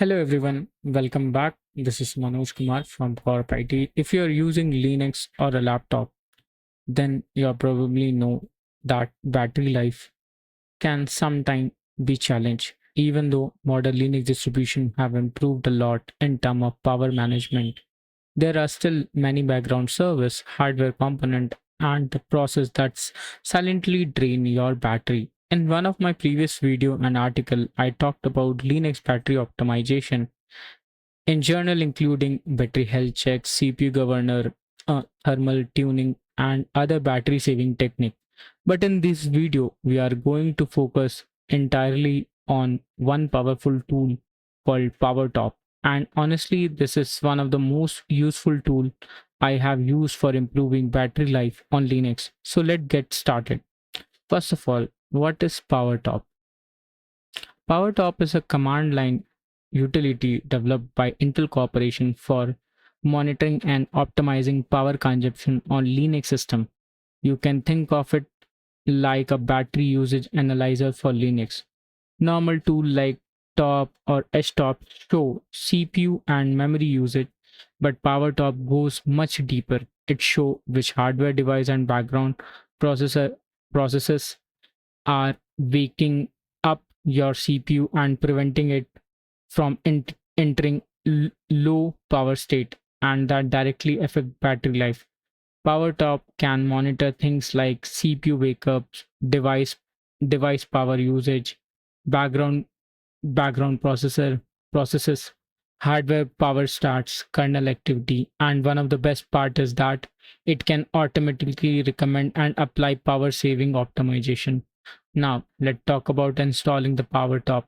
Hello everyone, welcome back. This is Manoj Kumar from Corp IT. If you're using Linux or a laptop, then you probably know that battery life can sometimes be challenged. Even though modern Linux distribution have improved a lot in terms of power management, there are still many background service, hardware component, and the process that's silently drain your battery. In one of my previous video and article, I talked about Linux battery optimization in journal including battery health checks, CPU governor, thermal tuning, and other battery saving technique. But in this video, we are going to focus entirely on one powerful tool called PowerTop. And honestly, this is one of the most useful tool I have used for improving battery life on Linux. So let's get started. First of all, what is PowerTop? PowerTop is a command line utility developed by Intel Corporation for monitoring and optimizing power consumption on Linux system. You can think of it like a battery usage analyzer for Linux. Normal tool like Top or HTOP show CPU and memory usage, but PowerTop goes much deeper. It show which hardware device and background processor processes are waking up your CPU and preventing it from entering low power state, and that directly affect battery life. PowerTop can monitor things like CPU wake-ups, device power usage, background background processes, hardware power starts, kernel activity, and one of the best part is that it can automatically recommend and apply power saving optimization. Now, let's talk about installing the PowerTop.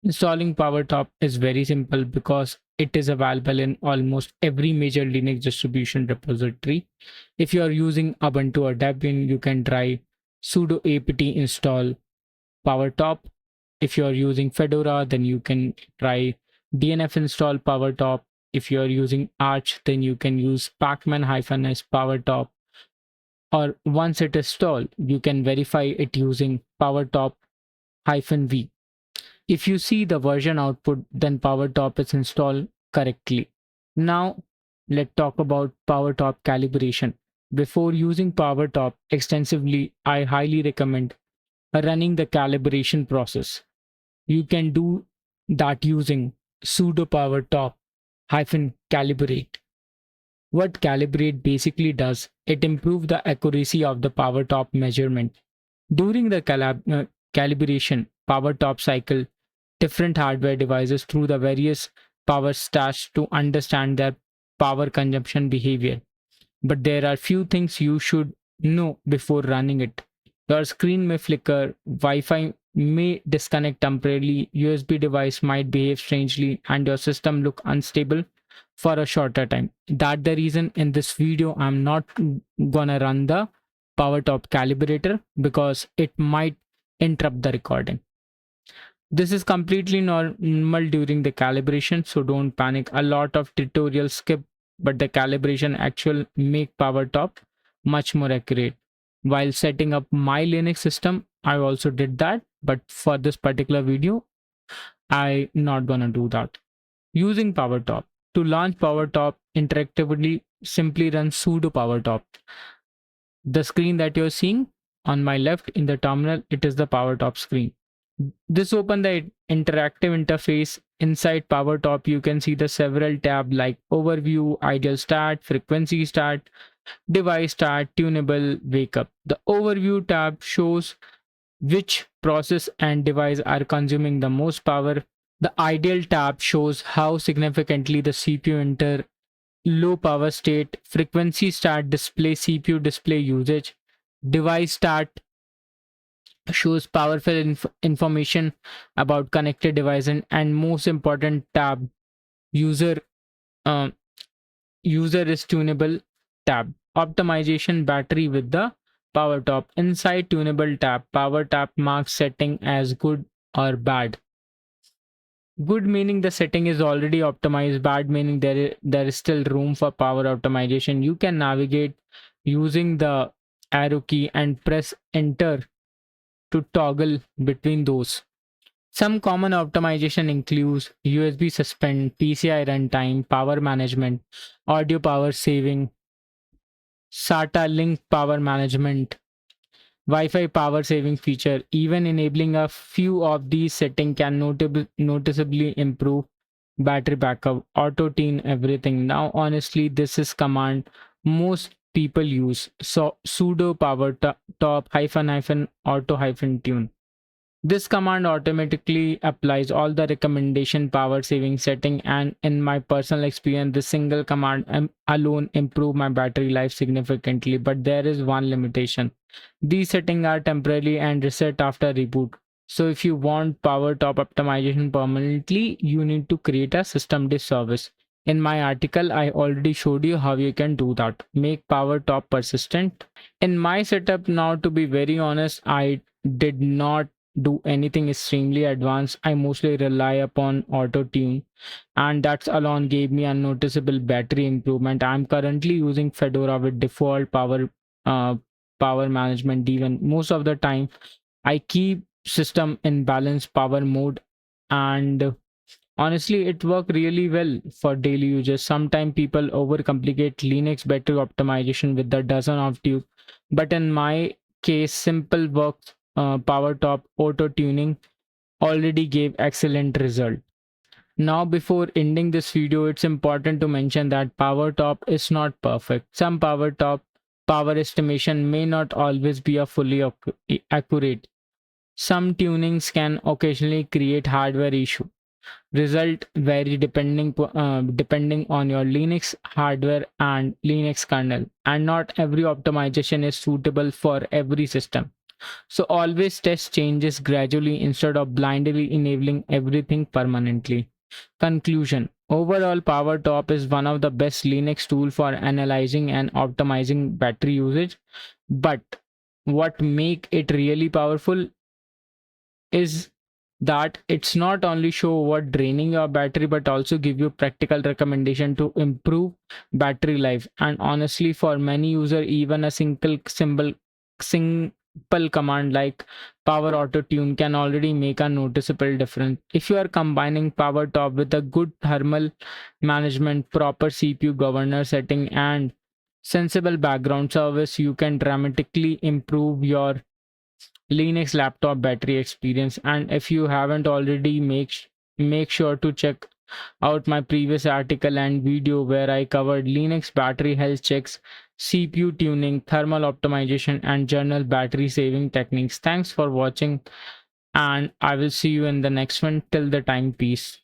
Installing PowerTop is very simple because it is available in almost every major Linux distribution repository. If you are using Ubuntu or Debian, you can try sudo apt install PowerTop. If you are using Fedora, then you can try DNF install PowerTop. If you are using Arch, then you can use pacman-s PowerTop. Or once it is installed, you can verify it using PowerTop-v. If you see the version output, then PowerTop is installed correctly. Now, let's talk about PowerTop calibration. Before using PowerTop extensively, I highly recommend running the calibration process. You can do that using sudo PowerTop calibrate. What calibrate basically does, it improves the accuracy of the PowerTop measurement. During the calibration, PowerTop cycle different hardware devices through the various power stats to understand their power consumption behavior. But there are few things you should know before running it. Your screen may flicker, Wi-Fi may disconnect temporarily, USB device might behave strangely, and your system look unstable for a shorter time. That's the reason in this video I'm not gonna run the PowerTop calibrator because it might interrupt the recording. This is completely normal during the calibration, so don't panic. A lot of tutorials skip, but the calibration actual make PowerTop much more accurate. While setting up my Linux system, I also did that, but for this particular video, I not gonna do that. Using PowerTop. To launch PowerTop interactively, simply run sudo PowerTop. The screen that you're seeing on my left in the terminal, it is the PowerTop screen. This open the interactive interface. Inside PowerTop, you can see the several tabs like Overview, Ideal Start, Frequency Start, Device Start, Tunable, Wake Up. The Overview tab shows which process and device are consuming the most power. The Ideal tab shows how significantly the CPU enter low power state. Frequency Start display CPU display usage. Device Start shows powerful information about connected device, and most important tab user uh, user is tunable tab optimization battery with the power top. Inside tunable tab, power tap marks setting as good or bad. Good meaning the setting is already optimized, bad meaning there is still room for power optimization. You can navigate using the arrow key and press enter to toggle between those. Some common optimization includes USB suspend, PCI runtime, power management, audio power saving, SATA link power management, Wi-Fi power saving feature. Even enabling a few of these settings can noticeably improve battery backup, auto tune everything. Now, honestly, this is command most people use. So sudo power top hyphen hyphen auto hyphen tune. This command automatically applies all the recommendation power saving setting, and in my personal experience this single command alone improve my battery life significantly. But there is one limitation: these settings are temporary and reset after reboot. So if you want power top optimization permanently, you need to create a system disk service. In my article I already showed you how you can do that. Make power top persistent. In my setup now, to be very honest, I did not do anything extremely advanced. I mostly rely upon auto tune, and that's alone gave me a noticeable battery improvement. I'm currently using Fedora with default uh, power management. Even most of the time, I keep system in balance power mode, and honestly, it worked really well for daily users. Sometimes people overcomplicate Linux battery optimization with a dozen of tubes, but in my case, simple works, power top auto tuning already gave excellent result. Now, before ending this video, it's important to mention that power top is not perfect. Some power top power estimation may not always be a fully accurate. Some tunings can occasionally create hardware issue. Result vary depending on your Linux hardware and Linux kernel, and not every optimization is suitable for every system. So always test changes gradually instead of blindly enabling everything permanently. Conclusion: overall, PowerTop is one of the best Linux tool for analyzing and optimizing battery usage. But what make it really powerful is that it's not only show what draining your battery but also give you practical recommendation to improve battery life. And honestly, for many user, even a simple command like power auto tune can already make a noticeable difference. If you are combining power top with a good thermal management, proper CPU governor setting, and sensible background service, you can dramatically improve your Linux laptop battery experience. And if you haven't already, make sure to check out my previous article and video where I covered Linux battery health checks, CPU tuning, thermal optimization, and general battery saving techniques. Thanks for watching, and I will see you in the next one. Till the time, peace.